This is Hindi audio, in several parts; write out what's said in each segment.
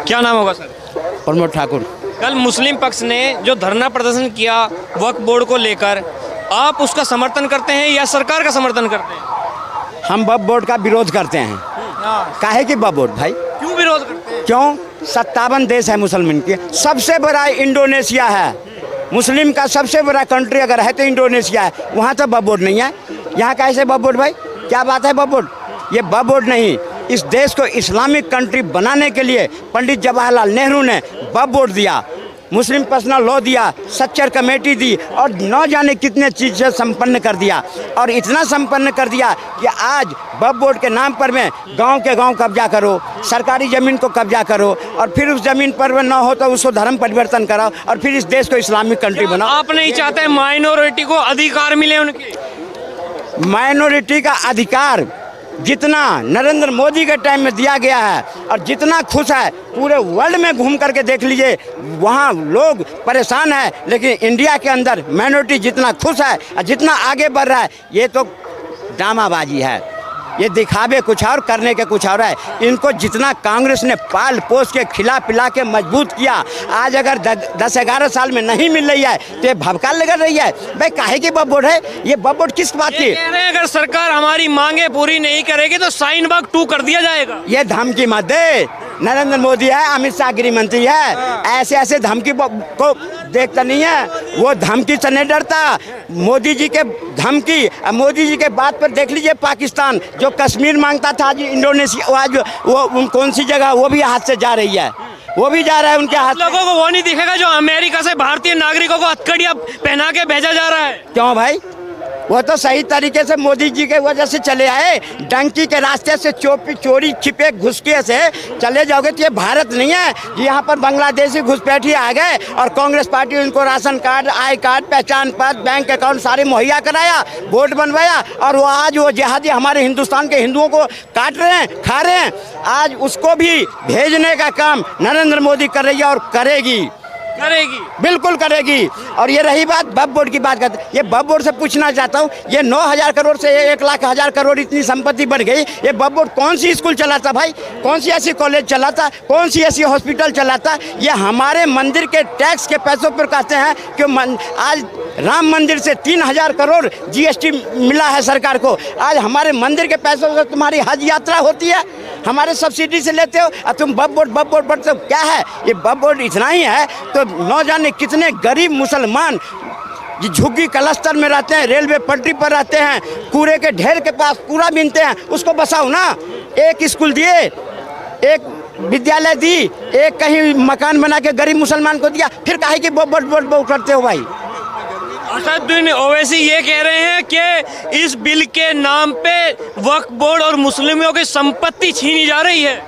क्या नाम होगा सर? प्रमोद ठाकुर। कल मुस्लिम पक्ष ने जो धरना प्रदर्शन किया वक्फ बोर्ड को लेकर, आप उसका समर्थन करते हैं या सरकार का समर्थन करते हैं? हम वक्फ बोर्ड का विरोध करते हैं। काहे की वक्फ बोर्ड भाई? क्यों विरोध करते हैं? क्यों? 57 देश है मुसलमान के, सबसे बड़ा इंडोनेशिया है। मुस्लिम का सबसे बड़ा कंट्री अगर है तो इंडोनेशिया है, वहाँ तो वक्फ बोर्ड नहीं है। यहाँ कैसे वक्फ बोर्ड भाई? क्या बात है वक्फ बोर्ड? ये वक्फ बोर्ड नहीं, इस देश को इस्लामिक कंट्री बनाने के लिए पंडित जवाहरलाल नेहरू ने वक्फ बोर्ड दिया, मुस्लिम पर्सनल लॉ दिया, सच्चर कमेटी दी और न जाने कितने चीज़ से संपन्न कर दिया। और इतना संपन्न कर दिया कि आज वक्फ बोर्ड के नाम पर में गांव के गांव कब्जा करो, सरकारी ज़मीन को कब्जा करो और फिर उस ज़मीन पर न हो तो उसको धर्म परिवर्तन कराओ और फिर इस देश को इस्लामिक कंट्री बनाओ। आप नहीं चाहते माइनॉरिटी को अधिकार मिले? उनके माइनॉरिटी का अधिकार जितना नरेंद्र मोदी के टाइम में दिया गया है और जितना खुश है, पूरे वर्ल्ड में घूम करके देख लीजिए, वहाँ लोग परेशान है, लेकिन इंडिया के अंदर माइनॉरिटी जितना खुश है और जितना आगे बढ़ रहा है, ये तो ड्रामाबाजी है। ये दिखावे कुछ और, करने के कुछ और है। इनको जितना कांग्रेस ने पाल पोस के खिला पिला के मजबूत किया, आज अगर 10-11 साल में नहीं मिल रही है तो ये भभका लग रही है। भाई काहे की वक्फ बोर्ड है? ये वक्फ बोर्ड किस बात की? कह रहे हैं अगर सरकार हमारी मांगे पूरी नहीं करेगी तो शाहीन बाग 2 कर दिया जाएगा। ये धमकी मत दे। नरेंद्र मोदी है, अमित शाह गृह मंत्री है, ऐसे ऐसे धमकी को देखता नहीं है, वो धमकी से नहीं डरता। मोदी जी के धमकी, मोदी जी के बात पर देख लीजिए, पाकिस्तान जो कश्मीर मांगता था, आज इंडोनेशिया, आज वो कौन सी जगह वो भी हाथ से जा रही है, वो भी जा रहा है उनके हाथ। लोगों को वो नहीं दिखेगा जो अमेरिका से भारतीय नागरिकों को हथकड़ियां पहना के भेजा जा रहा है। क्यों भाई? वो तो सही तरीके से मोदी जी के वजह से चले आए। डंकी के रास्ते से चोरी छिपे घुसके से चले जाओगे तो ये भारत नहीं है। यहाँ पर बांग्लादेशी घुसपैठी आ गए और कांग्रेस पार्टी उनको राशन कार्ड, आई कार्ड, पहचान पत्र, बैंक अकाउंट सारे मुहैया कराया, वोट बनवाया और वो आज वो जिहादी हमारे हिंदुस्तान के हिंदुओं को काट रहे हैं, खा रहे हैं। आज उसको भी भेजने का काम नरेंद्र मोदी कर रही है और करेगी, बिल्कुल करेगी। और ये रही बात वक्फ बोर्ड की बात करते, ये वक्फ बोर्ड से पूछना चाहता हूँ, ये 9,000 करोड़ से 1,00,000 करोड़ इतनी संपत्ति बढ़ गई, ये वक्फ बोर्ड कौन सी स्कूल चलाता भाई? कौन सी ऐसी कॉलेज चलाता? कौन सी ऐसी हॉस्पिटल चलाता? ये हमारे मंदिर के टैक्स के पैसों पर कहते हैं कि आज राम मंदिर से 3,000 करोड़ GST मिला है सरकार को। आज हमारे मंदिर के पैसों से तुम्हारी हज यात्रा होती है, हमारे सब्सिडी से लेते हो और तुम वक्फ बोर्ड पढ़ते हो। क्या है ये वक्फ बोर्ड? इतना ही है तो न जाने कितने गरीब मुसलमान झुग्गी क्लस्टर में रहते हैं, रेलवे पटरी पर रहते हैं, कूड़े के ढेर के पास कूड़ा बीनते हैं, उसको बसाओ ना। एक स्कूल दिए, एक विद्यालय दी, एक कहीं मकान बना के गरीब मुसलमान को दिया, फिर काहे की बोर्ड करते हो भाई? असदुद्दीन ओवैसी ये कह रहे हैं कि इस बिल के नाम पे वक्फ बोर्ड और मुस्लिमों की संपत्ति छीनी जा रही है।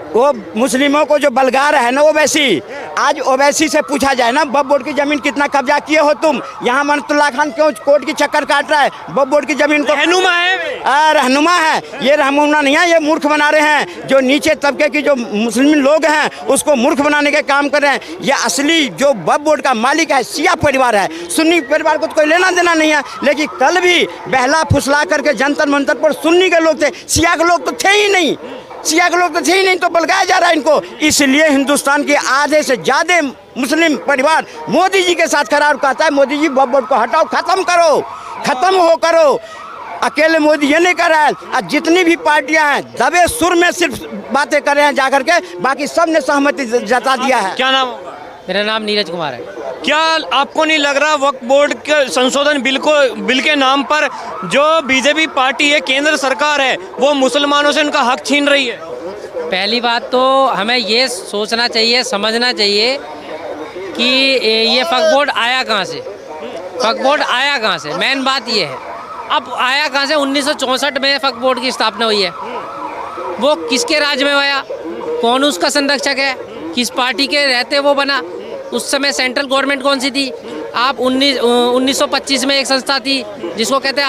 वो मुस्लिमों को जो बलगा रहा है ना ओवैसी, आज ओवैसी से पूछा जाए ना, वक्फ बोर्ड की जमीन कितना कब्जा किए हो तुम? यहाँ मनतुल्लाह खान क्यों कोर्ट की चक्कर काट रहा है? वक्फ बोर्ड की जमीन को रहनुमा है, रहनुमा है। ये रहनुमा नहीं है, ये मूर्ख बना रहे हैं। जो नीचे तबके की जो मुस्लिम लोग हैं उसको मूर्ख बनाने के काम कर रहे हैं। ये असली जो वक्फ बोर्ड का मालिक है शिया परिवार है, सुन्नी परिवार को तो कोई लेना देना नहीं है। लेकिन कल भी बहला फुसला करके जंतर मंतर पर सुन्नी के लोग थे, शिया के लोग तो थे ही नहीं, शिया के लोग तो थे ही नहीं, तो बलगाया जा रहा है इनको। इसलिए हिंदुस्तान के आधे से ज़्यादा मुस्लिम परिवार मोदी जी के साथ खड़ा और कहता है मोदी जी वक्फ बोर्ड को हटाओ, खत्म करो, करो। अकेले मोदी ये नहीं कर रहा है, आज जितनी भी पार्टियां हैं दबे सुर में सिर्फ बातें कर रहे हैं जाकर के, बाकी सब ने सहमति जता दिया है। क्या नाम होगा? मेरा नाम नीरज कुमार है। क्या आपको नहीं लग रहा वक्फ बोर्ड के संशोधन बिल के नाम पर जो बीजेपी पार्टी है, केंद्र सरकार है, वो मुसलमानों से उनका हक छीन रही है? पहली बात तो हमें ये सोचना चाहिए, समझना चाहिए कि ये वक्फ बोर्ड आया कहाँ से, वक्फ बोर्ड आया कहाँ से, मेन बात ये है। अब आया कहाँ से? 1964 में वक्फ बोर्ड की स्थापना हुई है। वो किसके राज में आया? कौन उसका संरक्षक है? किस पार्टी के रहते वो बना? उस समय सेंट्रल गवर्नमेंट कौन सी थी? आप 1925 में एक संस्था थी जिसको कहते हैं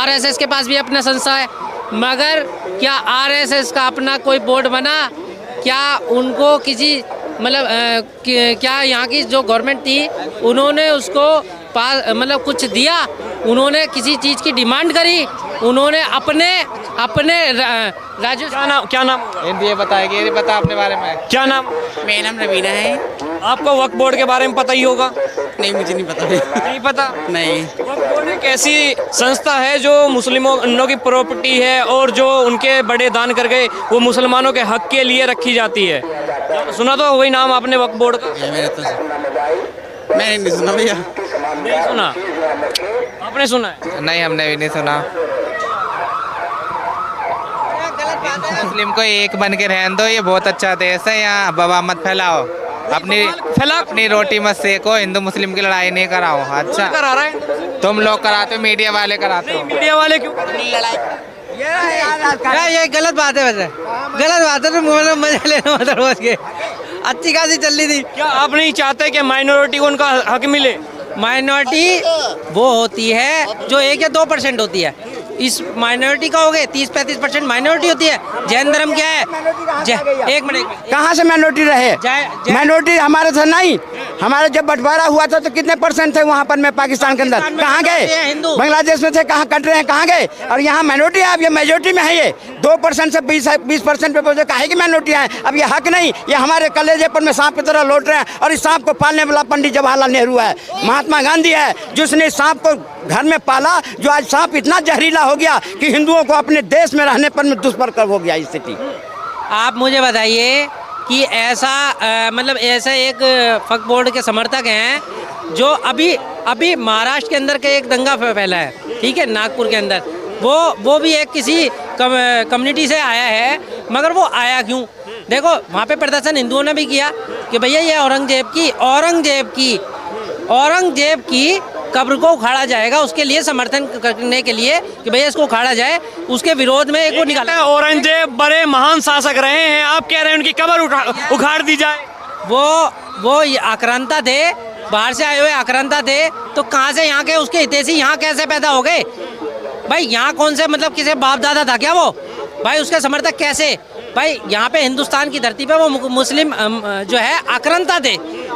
RSS के पास भी अपना संस्था है, मगर क्या RSS का अपना कोई बोर्ड बना? क्या उनको किसी क्या यहाँ की जो गवर्नमेंट थी उन्होंने उसको कुछ दिया? उन्होंने किसी चीज़ की डिमांड करी, उन्होंने अपने अपने राज्य क्या नाम हिंदी ये बताएगी, ये बता अपने बारे में। क्या नाम? मेरा नाम रवीना है। आपको वक्फ बोर्ड के बारे में पता ही होगा। नहीं, मुझे नहीं पता। नहीं पता? नहीं। वक्फ बोर्ड एक ऐसी संस्था है जो मुस्लिमों की प्रॉपर्टी है और जो उनके बड़े दान कर गए वो मुसलमानों के हक के लिए रखी जाती है। सुना तो वही नाम आपने वक्फ बोर्ड का? मैंने नहीं सुना भैया। नहीं सुना? आपने सुना है? नहीं, हमने भी नहीं सुना। मुस्लिम को एक बन के रहने दो, ये बहुत अच्छा देश है। यहाँ बवा मत फैलाओ, अपनी रोटी मत सेको, हिंदू मुस्लिम की लड़ाई नहीं कराओ। अच्छा करा रहा है? तुम लोग कराते हो, मीडिया वाले कराते हो। मीडिया वाले क्यों? ये गलत बात है, वैसे गलत बात है। तो मजा लेना मतलब रोज के अच्छी खासी चल रही थी। क्या आप नहीं चाहते कि माइनॉरिटी को उनका हक मिले? माइनॉरिटी वो होती है जो 1 या 2% होती है। इस माइनॉरिटी का हो गए 30-35% माइनॉरिटी होती है। जैन धर्म क्या है? एक मिनट, कहाँ से माइनॉरिटी रहे? माइनॉरिटी हमारे से नहीं। हमारे जब बंटवारा हुआ था तो कितने % थे वहाँ पर में पाकिस्तान के अंदर? कहाँ गए? बांग्लादेश में थे, कहाँ कट रहे हैं, कहाँ गए? और यहाँ माइनॉरिटी है, अब ये मेजोरिटी में है। ये 2% से 20% पे पहुँचे, काहे की माइनॉरिटी है? अब ये हक नहीं, ये हमारे कलेजे पर में सांप की तरह लौट रहे हैं। और इस सांप को पालने वाला पंडित जवाहरलाल नेहरू है, महात्मा गांधी है, जिसने सांप को घर में पाला। जो आज सांप इतना जहरीला हो गया कि हिंदुओं को अपने देश में रहने पर में दुष्प्रभाव हो गया स्थिति। आप मुझे बताइए कि ऐसा मतलब ऐसा एक वक्फ बोर्ड के समर्थक हैं जो अभी महाराष्ट्र के अंदर के एक दंगा फैला है, ठीक है, नागपुर के अंदर। वो भी एक किसी कम्युनिटी से आया है, मगर वो आया क्यों? देखो वहाँ पे प्रदर्शन हिंदुओं ने भी किया कि भैया ये औरंगजेब की कब्र को उखाड़ा जाएगा, उसके लिए समर्थन करने के लिए कि भैया इसको उखाड़ा जाए, उसके विरोध में एक वो निकाला। औरंगजेब बड़े महान शासक रहे हैं, आप कह रहे हैं उनकी कब्र उखाड़ दी जाए? वो आक्रांता थे, बाहर से आए हुए आक्रांता थे, तो कहाँ से यहाँ के उसके हितैषी यहाँ कैसे पैदा हो गए भाई? यहाँ कौन से मतलब किसी बाप दादा था क्या वो भाई? उसके समर्थक कैसे भाई? यहाँ पे हिंदुस्तान की धरती पे वो मुस्लिम जो है आक्रांता थे,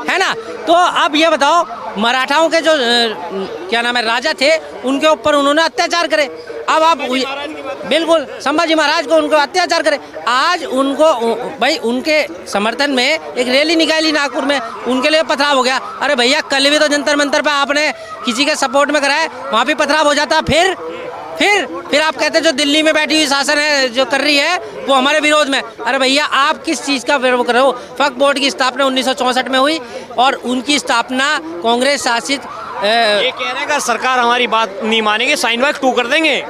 है ना? तो अब ये बताओ, मराठाओं के जो क्या नाम है राजा थे, उनके ऊपर उन्होंने अत्याचार करे। अब आप बिल्कुल संभाजी महाराज को उनको अत्याचार करे। आज उनको भाई उनके समर्थन में एक रैली निकाली नागपुर में, उनके लिए पथराव हो गया। अरे भैया कल भी तो जंतर मंतर पे आपने किसी के सपोर्ट में कराया, वहाँ भी पथराव हो जाता। फिर आप कहते हैं जो दिल्ली में बैठी हुई शासन है जो कर रही है वो हमारे विरोध में। अरे भैया आप किस चीज़ का विरोध कर रहे हो? वक्फ बोर्ड की स्थापना 1964 में हुई और उनकी स्थापना कांग्रेस शासित ये कह रहे हैं कि सरकार हमारी बात नहीं मानेगी, साइन बाइक 2 कर देंगे।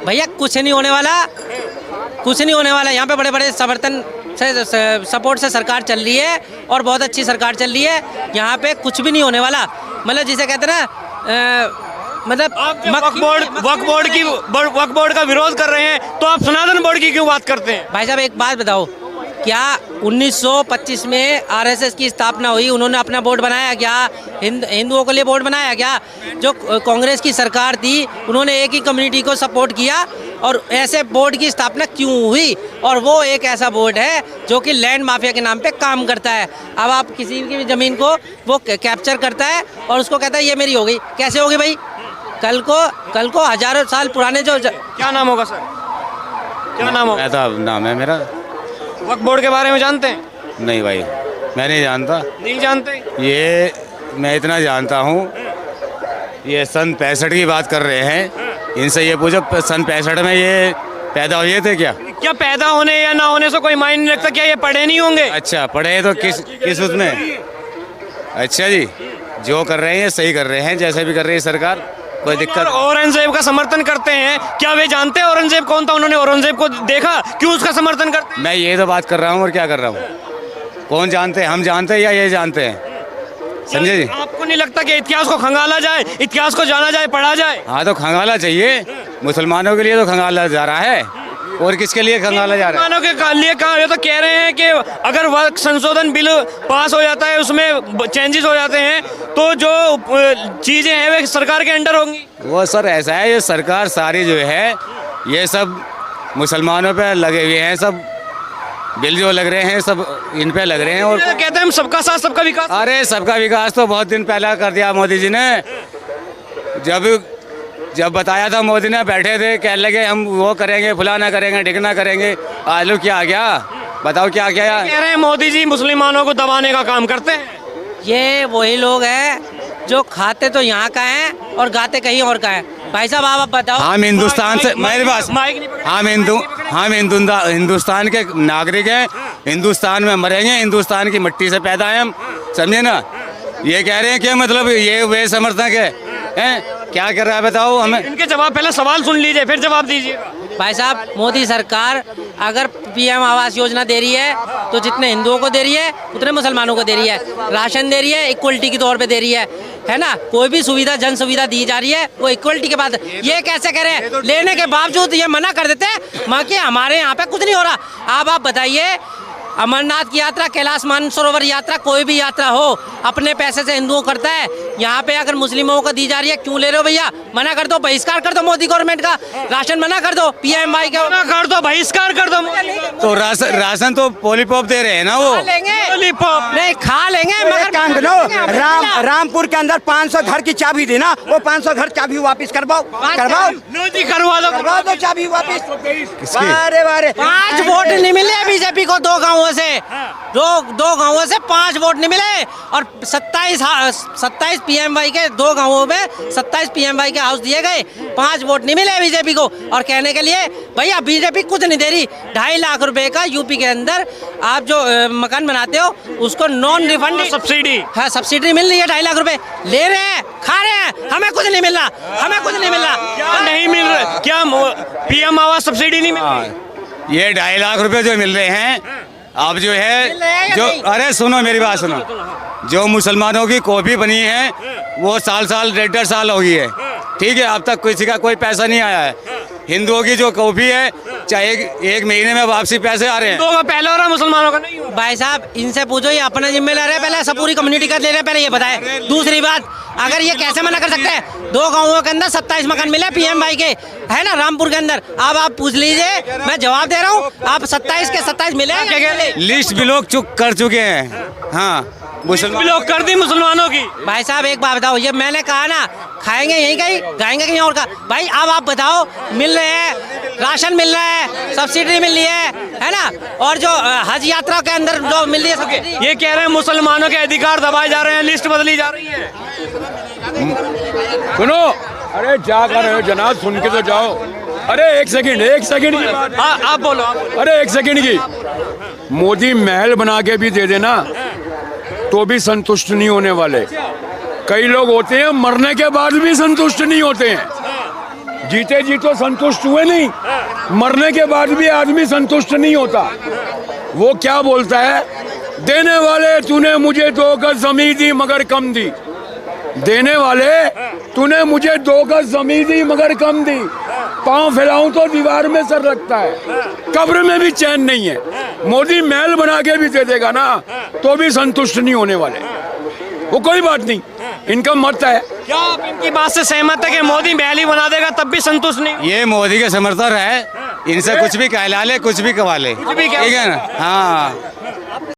भैया कुछ नहीं होने वाला। यहाँ पे बड़े बड़े समर्थन से सपोर्ट से सरकार चल रही है और बहुत अच्छी सरकार चल रही है। यहाँ पे कुछ भी नहीं होने वाला। मतलब जिसे कहते हैं ना मतलब वक्फ बोर्ड का विरोध कर रहे हैं तो आप सनातन बोर्ड की क्यों बात करते हैं? भाई साहब एक बात बताओ, क्या 1925 में आरएसएस की स्थापना हुई, उन्होंने अपना बोर्ड बनाया क्या? हिंदुओं के लिए बोर्ड बनाया क्या? जो कांग्रेस की सरकार थी उन्होंने एक ही कम्युनिटी को सपोर्ट किया और ऐसे बोर्ड की स्थापना क्यों हुई? और वो एक ऐसा बोर्ड है जो कि लैंड माफिया के नाम पे काम करता है। अब आप किसी की भी ज़मीन को वो कैप्चर करता है और उसको कहता है ये मेरी हो गई। कैसे होगी भाई? कल को हजारों साल पुराने जो क्या नाम होगा सर? क्या नाम होगा? ऐसा नाम है मेरा। वक्फ बोर्ड के बारे में जानते हैं? नहीं भाई, मैं नहीं जानता। नहीं जानते? ये मैं इतना जानता हूँ, ये सन 65 की बात कर रहे हैं। इनसे ये पूछो सन 65 में ये पैदा हुए थे क्या? क्या पैदा होने या ना होने से कोई मायने नहीं रखता? क्या ये पढ़े नहीं होंगे? अच्छा पढ़े तो किस उसमें? अच्छा जी, जो कर रहे हैं सही कर रहे हैं, जैसे भी कर रही है सरकार, कोई दिक्कत। औरंगजेब का समर्थन करते हैं, क्या वे जानते हैं औरंगजेब कौन था? उन्होंने औरंगजेब को देखा, क्यों उसका समर्थन करते हैं? मैं ये तो बात कर रहा हूँ और क्या कर रहा हूँ। कौन जानते हैं? हम जानते हैं या ये जानते हैं? समझे जी? आपको नहीं लगता कि इतिहास को खंगाला जाए, इतिहास को जाना जाए, पढ़ा जाए? हाँ तो खंगाला चाहिए। मुसलमानों के लिए तो खंगाला जा रहा है, और किसके लिए खंगाला जा रहा है? मुसलमानों के लिए कहा, ये तो कह रहे हैं कि अगर वक्त संशोधन बिल पास हो जाता है, उसमें चेंजेस हो जाते हैं, तो जो चीज़ें हैं वे सरकार के अंडर होंगी। वो सर ऐसा है, ये सरकार सारी जो है ये सब मुसलमानों पे लगे हुए हैं, सब बिल जो लग रहे हैं सब इन पे लग रहे हैं। और कहते हैं हम सबका साथ सबका विकास। अरे सबका विकास तो बहुत दिन पहले कर दिया मोदी जी ने। जब जब बताया था मोदी ने, बैठे थे, कहने लगे हम वो करेंगे, फलाना करेंगे, ढिकना करेंगे। आलू क्या आ गया, बताओ क्या क्या। कह रहे हैं मोदी जी मुसलमानों को दबाने का काम करते हैं। ये वही लोग हैं जो खाते तो यहाँ का है और गाते कहीं और का है। भाई साहब आप बताओ। हम हिंदुस्तान से, मेरे पास, माइक नहीं पकड़- हम हिंदुस्तान के नागरिक हैं, हिंदुस्तान में मरेंगे, हिंदुस्तान की मिट्टी से पैदा हैं हम, समझे ना। ये कह रहे हैं कि मतलब ये वे समर्थक हैं, क्या कर रहा है बताओ हमें। इनके जवाब, पहले सवाल सुन लीजिए फिर जवाब दीजिएगा। भाई साहब मोदी सरकार अगर पीएम आवास योजना दे रही है तो जितने हिंदुओं को दे रही है उतने मुसलमानों को दे रही है। राशन दे रही है इक्वलिटी के तौर पे दे रही है ना। कोई भी सुविधा, जन सुविधा दी जा रही है वो इक्वलिटी के बाद। ये कैसे करें, लेने के बावजूद ये मना कर देते हैं माँ कि हमारे यहाँ पे कुछ नहीं हो रहा। अब आप बताइए, अमरनाथ की यात्रा, कैलाश मानसरोवर यात्रा, कोई भी यात्रा हो अपने पैसे से हिंदुओं करता है। यहाँ पे अगर मुस्लिमों को दी जा रही है, क्यों ले रहे हो भैया? मना कर दो, बहिष्कार कर दो मोदी गवर्नमेंट का। राशन मना कर दो, पीएमआई का मना कर दो, बहिष्कार कर दो। तो राशन तो पॉलीपॉप दे रहे हैं ना वो। खा लेंगे, लॉलीपॉप नहीं खा लेंगे मगर काम करो, रामपुर के अंदर 500 घर की चाबी दी ना, वो 500 घर चाबी वापस करवाओ। नो जी, करवा दो चाबी वापस। किसकी? अरे वारे 5 वोट नहीं मिले बीजेपी को 2 गांवों से। दो गांवों से 5 वोट नहीं मिले और 27 पीएमवाई के 2 गांवों में 27 पीएमवाई के हाउस दिए गए, 5 वोट नहीं मिले बीजेपी को। और कहने के लिए भैया बीजेपी कुछ नहीं दे रही। 2.5 लाख रुपए का यूपी के अंदर आप जो मकान बनाते हो उसको नॉन रिफंड सब्सिडी, हाँ सब्सिडी मिल रही है। 2.5 लाख रुपए ले रहे हैं, खा रहे हैं, हमें कुछ नहीं मिल रहा, हमें कुछ नहीं मिल रहा। क्या नहीं मिल रहा? क्या पीएम आवास सब्सिडी नहीं मिल रही? ये 2.5 लाख रुपए जो मिल रहे हैं अब जो मिल रहे हैं है या जो, नहीं? अरे सुनो मेरी बात सुनो, जो मुसलमानों की कॉपी बनी है वो साल 1.5 साल हो गई है, ठीक है, अब तक किसी का कोई पैसा नहीं आया है। हिंदुओं की जो कॉपी है चाहे एक महीने में वापसी पैसे आ रहे हैं। हिंदुओं का पहले हो रहा, मुसलमानों का नहीं हो रहा। भाई साहब इनसे पूछो, ये अपना जिम्मे ले रहे हैं पहले, सब पूरी कम्युनिटी का ले रहे हैं पहले, ये बताएं। दूसरी बात, अगर ये कैसे मना कर सकते हैं? 2 गांवों के अंदर 27 मकान मिले पीएमवाई के, है ना, रामपुर के अंदर। अब आप पूछ लीजिए, मैं जवाब दे रहा हूँ, आप 27 के 27 मिले। लिस्ट भी लोग चुक कर चुके हैं। हाँ, मुसलमान लोग कर दी मुसलमानों की। भाई साहब एक बात बताओ, ये मैंने कहा ना, खाएंगे यहीं कहीं, गाएंगे कहीं और का। भाई अब आप बताओ, मिल रहे हैं, राशन मिल रहा है, सब्सिडी मिल रही है ना, और जो हज यात्रा के अंदर जो मिल रही है सब्सिडी। ये कह रहे हैं मुसलमानों के अधिकार दबाए जा रहे हैं, लिस्ट बदली जा रही है। सुनो, अरे जा कर रहे हो जनाब, सुन के तो जाओ। अरे एक सेकंड की बात। हाँ आप बोलो, आप बोलो। अरे 1 सेकंड की, मोदी महल बना के भी दे देना तो भी संतुष्ट नहीं होने वाले। कई लोग होते हैं मरने के बाद भी संतुष्ट नहीं होते हैं। जीते जी तो संतुष्ट हुए नहीं, मरने के बाद भी आदमी संतुष्ट नहीं होता। वो क्या बोलता है, देने वाले तूने मुझे 2 गज जमीन दी मगर कम दी, देने वाले तूने मुझे 2 गज जमीन दी मगर कम दी, पाँव फैलाऊं तो दीवार में सर लगता है, कब्र में भी चैन नहीं है। मोदी महल बना के भी दे देगा ना तो भी संतुष्ट नहीं होने वाले। वो कोई बात नहीं, इनका मत है। क्या आप इनकी बात से सहमत है कि मोदी महल ही बना देगा तब भी संतुष्ट नहीं? ये मोदी के समर्थक है, इनसे कुछ भी कहला ले, कुछ भी कवा ले, भी ठीक है ना। हाँ